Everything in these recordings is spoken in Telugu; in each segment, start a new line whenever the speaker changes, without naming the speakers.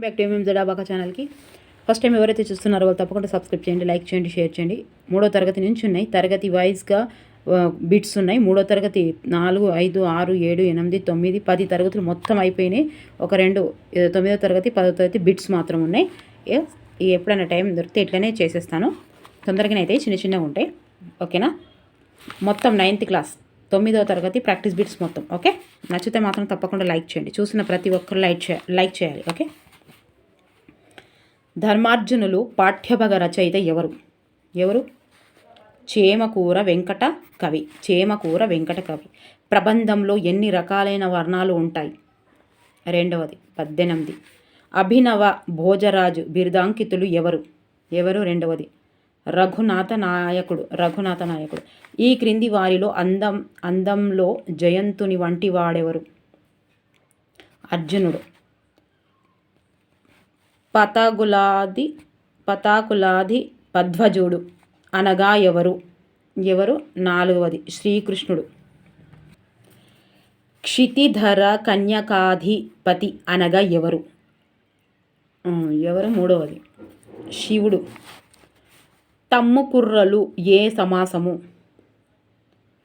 వెల్కమ్ బ్యాక్ టు ఎంఎంజెడ్ అబాకా ఛానల్కి. ఫస్ట్ టైం ఎవరైతే చూస్తున్నారో వాళ్ళు తప్పకుండా సబ్స్క్రైబ్ చేయండి, లైక్ చేయండి, షేర్ చేయండి. 3వ తరగతి నుంచి ఉన్నాయి, తరగతి వైజ్గా బిట్స్ ఉన్నాయి. 3వ తరగతి 4, 5, 6, 7, 8, 9, 10 తరగతులు మొత్తం అయిపోయినాయి. ఒక 2 9వ తరగతి 10వ తరగతి బిట్స్ మాత్రం ఉన్నాయి. ఎప్పుడైనా టైం దొరికితే ఇట్లనే చేసేస్తాను, తొందరగానే అయితే చిన్న చిన్నగా ఉంటాయి. ఓకేనా? మొత్తం 9th క్లాస్ 9వ తరగతి ప్రాక్టీస్ బిట్స్ మొత్తం. ఓకే, నచ్చితే మాత్రం తప్పకుండా లైక్ చేయండి. చూసిన ప్రతి ఒక్కరు లైక్ చేయాలి. ఓకే. ధర్మార్జునులు పాఠ్యభాగ రచయిత ఎవరు? చేమకూర వెంకట కవి. చేమకూర వెంకట కవి. ప్రబంధంలో ఎన్ని రకాలైన వర్ణాలు ఉంటాయి? 2వది 18. అభినవ భోజరాజు బిరుదాంకితులు ఎవరు? 2వది రఘునాథ నాయకుడు. ఈ క్రింది వారిలో అందంలో జయంతుని వంటి వాడెవరు? అర్జునుడు. పతాకులాది పధ్వజుడు అనగా ఎవరు? 4వది శ్రీకృష్ణుడు. క్షితిధర కన్యకాధిపతి అనగా ఎవరు? 3వది శివుడు. తమ్ముకుర్రలు ఏ సమాసము?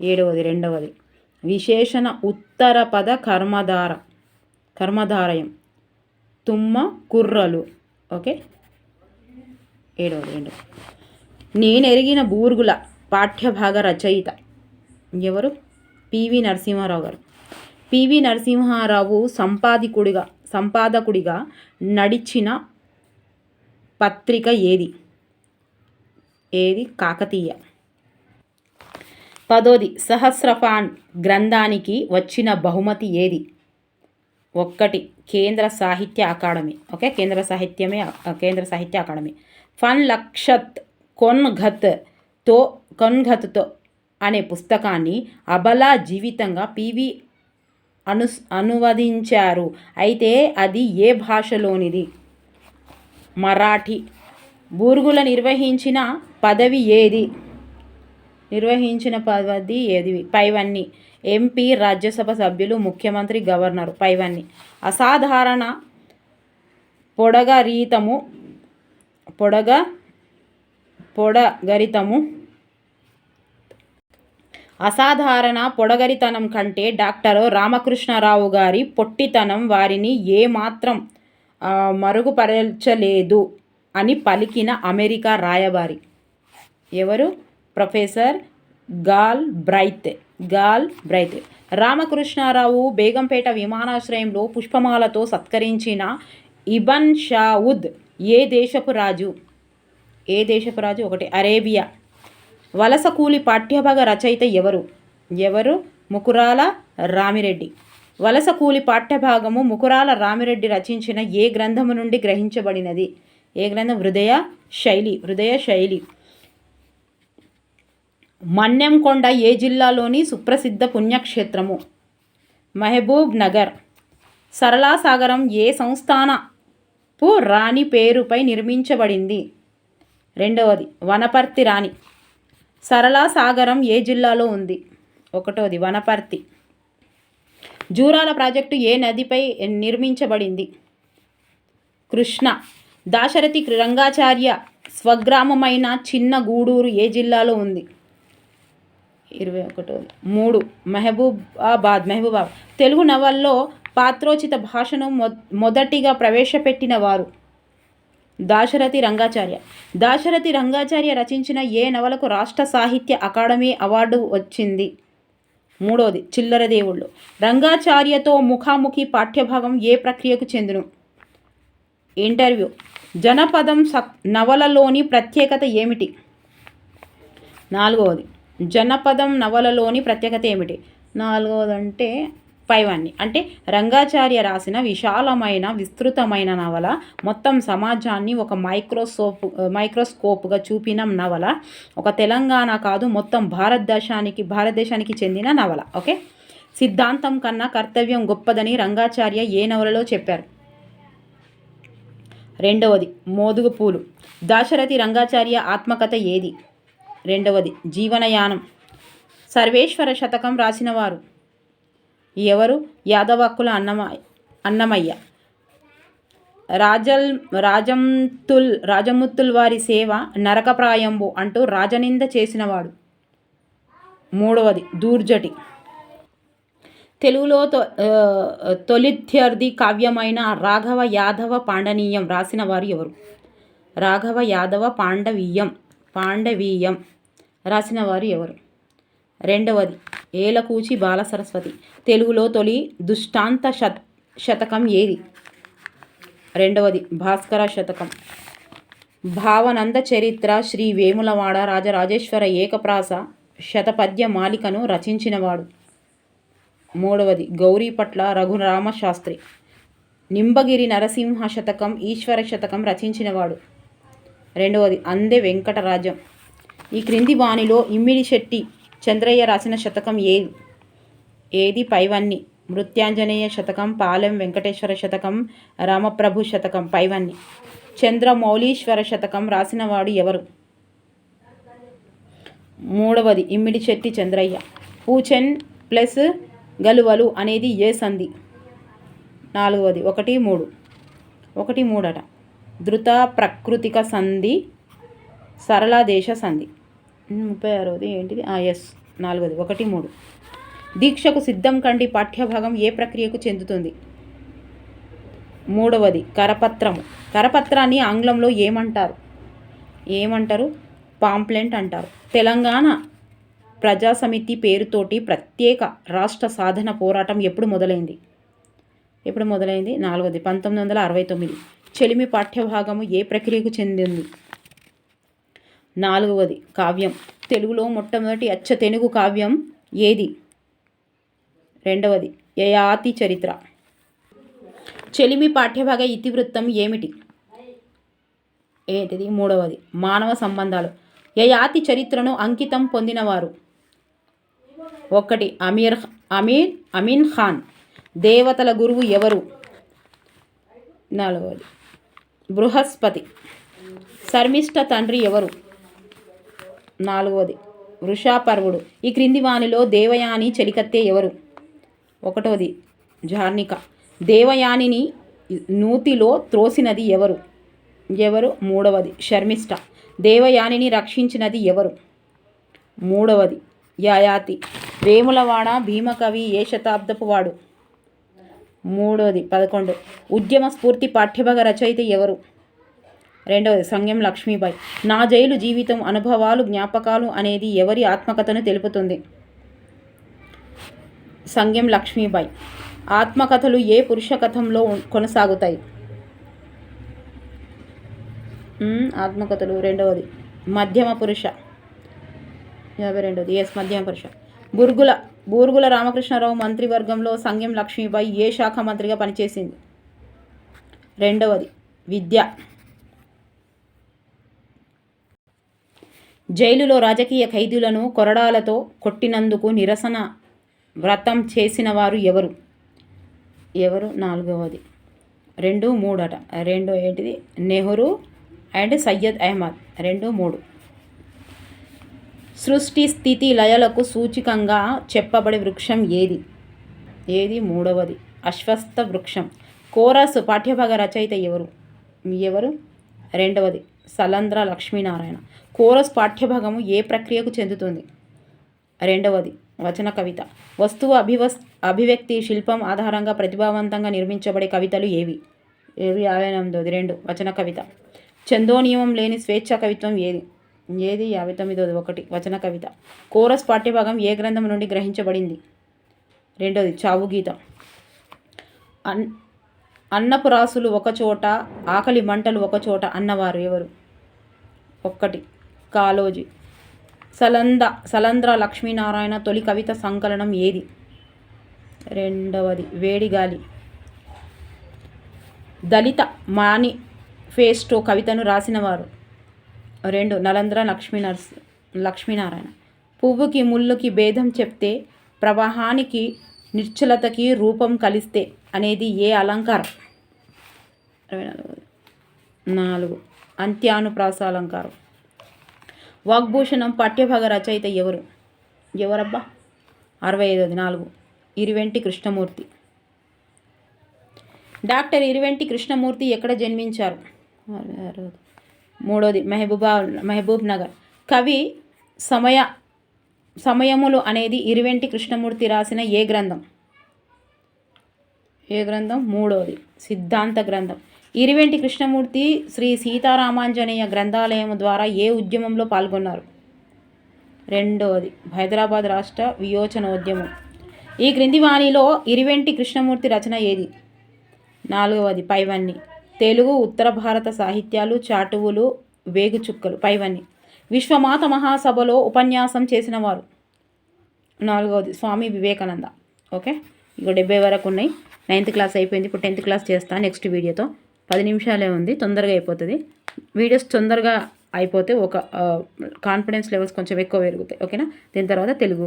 7వది విశేషణ ఉత్తరపద కర్మధారయం. తుమ్మ కుర్రలు. ఓకే. 7వది నేనెరిగిన బూర్గుల పాఠ్యభాగ రచయిత ఎవరు? పివి నరసింహారావు గారు. పివి నరసింహారావు సంపాదకుడిగా నడిచిన పత్రిక ఏది? కాకతీయ. 10వది సహస్రపాణ్ గ్రంథానికి వచ్చిన బహుమతి ఏది? 1 కేంద్ర సాహిత్య అకాడమీ. ఓకే, కేంద్ర సాహిత్య అకాడమీ. ఫన్ లక్షత్ కొన్ఘత్తో అనే పుస్తకాన్ని అబలా జీవితంగా పివి అనువదించారు. అయితే అది ఏ భాషలోనిది? మరాఠీ. బూర్గుల నిర్వహించిన పదవి ఏది? పైవన్నీ. ఎంపీ, రాజ్యసభ సభ్యులు, ముఖ్యమంత్రి, గవర్నరు. పైవన్నీ. అసాధారణ పొడగరితనం కంటే డాక్టర్ రామకృష్ణరావు గారి పొట్టితనం వారిని ఏమాత్రం మరుగుపరచలేదు అని పలికిన అమెరికా రాయబారి ఎవరు? Professor Galbraith. Ramakrishna Rao Begumpet విమానాశ్రయంలో పుష్పమాలతో సత్కరించిన ఇబన్ షావుద్ ఏ దేశపు రాజు? 1 అరేబియా. వలస కూలి పాఠ్యభాగ రచయిత ఎవరు? ముకురాల రామిరెడ్డి. వలస కూలి పాఠ్యభాగము ముకురాల రామిరెడ్డి రచించిన ఏ గ్రంథము నుండి గ్రహించబడినది? హృదయ శైలి. మన్నెంకొండ ఏ జిల్లాలోని సుప్రసిద్ధ పుణ్యక్షేత్రము? మహబూబ్ నగర్. సరళా సాగరం ఏ సంస్థానపు రాణి పేరుపై నిర్మించబడింది? 2వది వనపర్తి రాణి. సరళా సాగరం ఏ జిల్లాలో ఉంది? 1వది వనపర్తి. జూరాల ప్రాజెక్టు ఏ నదిపై నిర్మించబడింది? కృష్ణ. దాశరథి రంగాచార్య స్వగ్రామమైన చిన్న గూడూరు ఏ జిల్లాలో ఉంది? 3 మహబూబాబాద్. తెలుగు నవల్లో పాత్రోచిత భాషను మొదటిగా ప్రవేశపెట్టిన వారు? దాశరథి రంగాచార్య రచించిన ఏ నవలకు రాష్ట్ర సాహిత్య అకాడమీ అవార్డు వచ్చింది? 3వది చిల్లర దేవుళ్ళు. రంగాచార్యతో ముఖాముఖి పాఠ్యభాగం ఏ ప్రక్రియకు చెందును? ఇంటర్వ్యూ. జనపదం నవలలోని ప్రత్యేకత ఏమిటి? 4వది జనపదం నవలలోని ప్రత్యేకత ఏమిటి? 4వదంటే పైవన్నీ. అంటే రంగాచార్య రాసిన విస్తృతమైన నవల, మొత్తం సమాజాన్ని ఒక మైక్రోస్కోప్గా చూపిన నవల, ఒక తెలంగాణ కాదు మొత్తం భారతదేశానికి చెందిన నవల. ఓకే. సిద్ధాంతం కన్నా కర్తవ్యం గొప్పదని రంగాచార్య ఏ నవలలో చెప్పారు? 2వది మోదుగు పూలు. దాశరథి రంగాచార్య ఆత్మకథ ఏది? 2వది జీవనయానం. సర్వేశ్వర శతకం రాసినవారు ఎవరు? యాదవక్కుల అన్నమయ్య. రాజల్ రాజముత్తుల్ వారి సేవ నరకప్రాయంబు అంటూ రాజనింద చేసినవాడు. మూడవది దూర్జటి. తెలుగులో తొలిత్యర్థి కావ్యమైన రాఘవ యాదవ పాండనీయం రాసిన వారు ఎవరు? రాఘవ యాదవ పాండవీయం రాసిన వారు ఎవరు? రెండవది ఏలకూచి బాల సరస్వతి. తెలుగులో తొలి దుష్టాంత శతకం ఏది? రెండవది భాస్కర శతకం. భావనంద చరిత్ర శ్రీ వేములవాడ రాజరాజేశ్వర ఏకప్రాస శతపద్య మాలికను రచించినవాడు. మూడవది గౌరీపట్ల రఘురామశాస్త్రి. నింబగిరి నరసింహ శతకం ఈశ్వర శతకం రచించినవాడు. రెండవది అందె వెంకటరాజం. ఈ క్రింది వాణిలో ఇమ్మిడి శెట్టి చంద్రయ్య రాసిన శతకం ఏది? పైవన్ని. మృత్యాంజనేయ శతకం, పాలెం వెంకటేశ్వర శతకం, రామప్రభు శతకం. పైవన్ని. చంద్రమౌళీశ్వర శతకం రాసినవాడు ఎవరు? మూడవది ఇమ్మిడి శెట్టి చంద్రయ్య. పూచెన్ ప్లస్ గలువలు అనేది ఏ సంధి? నాలుగవది 1-3 ధృత ప్రకృతిక సంధి, సరళ దేశ సంధి. 36వది ఏంటిది? ఎస్. నాలుగవది 1-3. దీక్షకు సిద్ధం కండి పాఠ్యభాగం ఏ ప్రక్రియకు చెందుతుంది? మూడవది కరపత్రము. కరపత్రాన్ని ఆంగ్లంలో ఏమంటారు? పాంప్లెంట్ అంటారు. తెలంగాణ ప్రజాసమితి పేరుతోటి ప్రత్యేక రాష్ట్ర సాధన పోరాటం ఎప్పుడు మొదలైంది? నాలుగవది 1969. చెలిమి పాఠ్యభాగము ఏ ప్రక్రియకు చెందింది? నాలుగవది కావ్యం. తెలుగులో మొట్టమొదటి అచ్చ తెనుగు కావ్యం ఏది? రెండవది యయాతి చరిత్ర. చెలిమి పాఠ్యభాగ ఇతివృత్తం ఏంటిది? మూడవది మానవ సంబంధాలు. యయాతి చరిత్రను అంకితం పొందినవారు? 1 అమీన్ ఖాన్. దేవతల గురువు ఎవరు? నాలుగవది బృహస్పతి. శర్మిష్ఠ తండ్రి ఎవరు? నాలుగవది వృషాపర్వుడు. ఈ క్రింది వానిలో దేవయాని చెలికత్తె ఎవరు? ఒకటవది జార్నిక. దేవయానిని నూతిలో త్రోసినది ఎవరు? మూడవది శర్మిష్ఠ. దేవయానిని రక్షించినది ఎవరు? మూడవది యయాతి. వేములవాడ భీమకవి ఏ శతాబ్దపు వాడు? మూడవది 11. ఉద్యమ స్ఫూర్తి పాఠ్యభాగ రచయిత ఎవరు? రెండవది సంగెం లక్ష్మీబాయి. నా జైలు జీవితం అనుభవాలు జ్ఞాపకాలు అనేది ఎవరి ఆత్మకథను తెలుపుతుంది? సంగెం లక్ష్మీబాయి. ఆత్మకథలు ఏ పురుష కథంలో కొనసాగుతాయి? ఆత్మకథలు రెండవది మధ్యమ పురుష. 52. ఎస్, మధ్యమ పురుష. బూర్గుల రామకృష్ణారావు మంత్రివర్గంలో సంగెం లక్ష్మీబాయి ఏ శాఖ మంత్రిగా పనిచేసింది? రెండవది విద్య. జైలులో రాజకీయ ఖైదీలను కొరడాలతో కొట్టినందుకు నిరసన వ్రతం చేసిన వారు ఎవరు? నాలుగవది 2-3 రెండు ఏంటిది? నెహ్రూ అండ్ సయ్యద్ అహ్మద్. 2-3. సృష్టి స్థితి లయలకు సూచికంగా చెప్పబడే వృక్షం ఏది? మూడవది అశ్వత్థ వృక్షం. కోరస్ పాఠ్యభాగ రచయిత ఎవరు? రెండవది సలంద్ర లక్ష్మీనారాయణ. కోరస్ పాఠ్యభాగము ఏ ప్రక్రియకు చెందుతుంది? రెండవది వచన కవిత. వస్తువు అభివ్యక్తి శిల్పం ఆధారంగా ప్రతిభావంతంగా నిర్మించబడే కవితలు ఏవి? 58. 2 వచన కవిత. చందోనియమం లేని స్వేచ్ఛ కవిత్వం ఏది? 59. 1 వచన కవిత. కోరస్ పాఠ్యభాగం ఏ గ్రంథం నుండి గ్రహించబడింది? రెండవది చావు గీత. అన్నపు రాసులు ఒకచోట, ఆకలి మంటలు ఒకచోట అన్నవారు ఎవరు? 1 కాళోజీ. సలంద్ర లక్ష్మీనారాయణ తొలి కవిత సంకలనం ఏది? రెండవది వేడిగాలి. దళిత మానిఫెస్టో కవితను రాసినవారు? 2 నలంద్ర లక్ష్మీనారాయణ. పువ్వుకి ముళ్ళుకి భేదం చెప్తే, ప్రవాహానికి నిశ్చలతకి రూపం కలిస్తే అనేది ఏ అలంకారం? 4 అంత్యానుప్రాస అలంకారం. వాగ్భూషణం పాఠ్యభాగ రచయిత ఎవరబ్బా? 65. 4 ఇరువెంటి కృష్ణమూర్తి. డాక్టర్ ఇరువెంటి కృష్ణమూర్తి ఎక్కడ జన్మించారు? మూడోది మహబూబ్ నగర్. కవి సమయములు అనేది ఇరువెంటి కృష్ణమూర్తి రాసిన ఏ గ్రంథం? మూడోది సిద్ధాంత గ్రంథం. ఇరువెంటి కృష్ణమూర్తి శ్రీ సీతారామాంజనేయ గ్రంథాలయం ద్వారా ఏ ఉద్యమంలో పాల్గొన్నారు? రెండవది హైదరాబాద్ రాష్ట్ర విమోచనోద్యమం. ఈ క్రింది వాణిలో ఇరువెంటి కృష్ణమూర్తి రచన ఏది? నాలుగవది పైవన్ని. తెలుగు ఉత్తర భారత సాహిత్యాలు చాటువులు వేగుచుక్కలు. పైవన్ని. విశ్వమాత మహాసభలో ఉపన్యాసం చేసిన వారు? నాలుగవది స్వామి వివేకానంద. ఓకే, ఇక 70 వరకు ఉన్నాయి. 9th క్లాస్ అయిపోయింది. ఇప్పుడు 10th క్లాస్ చేస్తాను నెక్స్ట్ వీడియోతో. 10 నిమిషాలే ఉంది, తొందరగా అయిపోతుంది. వీడియోస్ తొందరగా అయిపోతే ఒక కాన్ఫిడెన్స్ లెవెల్స్ కొంచెం ఎక్కువ పెరుగుతాయి. ఓకేనా? దీని తర్వాత తెలుగు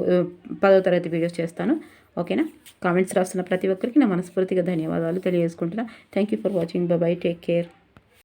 10వ తరగతి వీడియోస్ చేస్తాను. ఓకేనా? కామెంట్స్ రాస్తున్న ప్రతి ఒక్కరికి నా మనస్ఫూర్తిగా ధన్యవాదాలు తెలియజేసుకుంటున్నా. Thank you for watching. Bye, take care.